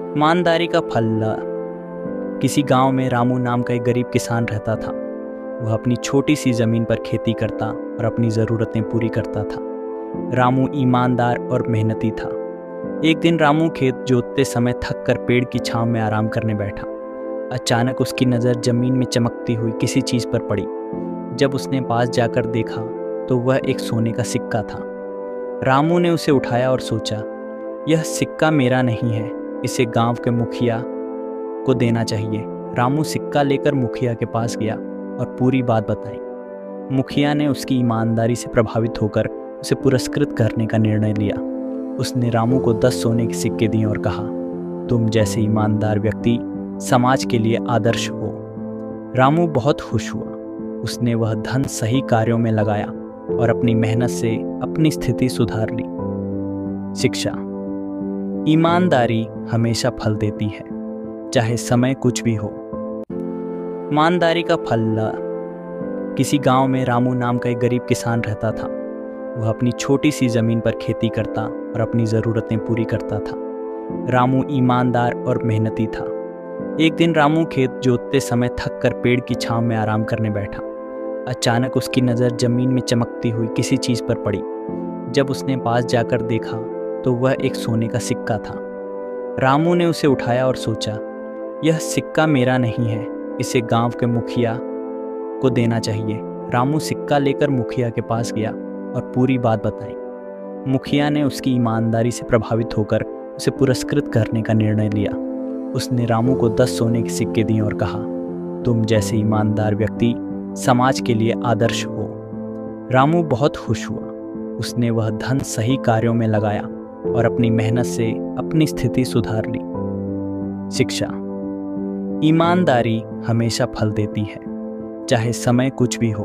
ईमानदारी का फल। किसी गांव में रामू नाम का एक गरीब किसान रहता था। वह अपनी छोटी सी ज़मीन पर खेती करता और अपनी ज़रूरतें पूरी करता था। रामू ईमानदार और मेहनती था। एक दिन रामू खेत जोतते समय थक कर पेड़ की छांव में आराम करने बैठा। अचानक उसकी नज़र ज़मीन में चमकती हुई किसी चीज़ पर पड़ी। जब उसने पास जाकर देखा तो वह एक सोने का सिक्का था। रामू ने उसे उठाया और सोचा, यह सिक्का मेरा नहीं है, इसे गांव के मुखिया को देना चाहिए। रामू सिक्का लेकर मुखिया के पास गया और पूरी बात बताई। मुखिया ने उसकी ईमानदारी से प्रभावित होकर उसे पुरस्कृत करने का निर्णय लिया। उसने रामू को 10 सोने के सिक्के दिए और कहा, तुम जैसे ईमानदार व्यक्ति समाज के लिए आदर्श हो। रामू बहुत खुश हुआ। उसने वह धन सही कार्यों में लगाया और अपनी मेहनत से अपनी स्थिति सुधार ली। शिक्षा। ईमानदारी हमेशा फल देती है, चाहे समय कुछ भी हो। ईमानदारी का फल। किसी गांव में रामू नाम का एक गरीब किसान रहता था। वह अपनी छोटी सी ज़मीन पर खेती करता और अपनी ज़रूरतें पूरी करता था। रामू ईमानदार और मेहनती था। एक दिन रामू खेत जोतते समय थक कर पेड़ की छांव में आराम करने बैठा। अचानक उसकी नज़र ज़मीन में चमकती हुई किसी चीज़ पर पड़ी। जब उसने पास जाकर देखा तो वह एक सोने का सिक्का था। रामू ने उसे उठाया और सोचा, यह सिक्का मेरा नहीं है, इसे गांव के मुखिया को देना चाहिए। रामू सिक्का लेकर मुखिया के पास गया और पूरी बात बताई। मुखिया ने उसकी ईमानदारी से प्रभावित होकर उसे पुरस्कृत करने का निर्णय लिया। उसने रामू को 10 सोने के सिक्के दिए और कहा, तुम जैसे ईमानदार व्यक्ति समाज के लिए आदर्श हो। रामू बहुत खुश हुआ। उसने वह धन सही कार्यों में लगाया और अपनी मेहनत से अपनी स्थिति सुधार ली। शिक्षा। ईमानदारी हमेशा फल देती है, चाहे समय कुछ भी हो।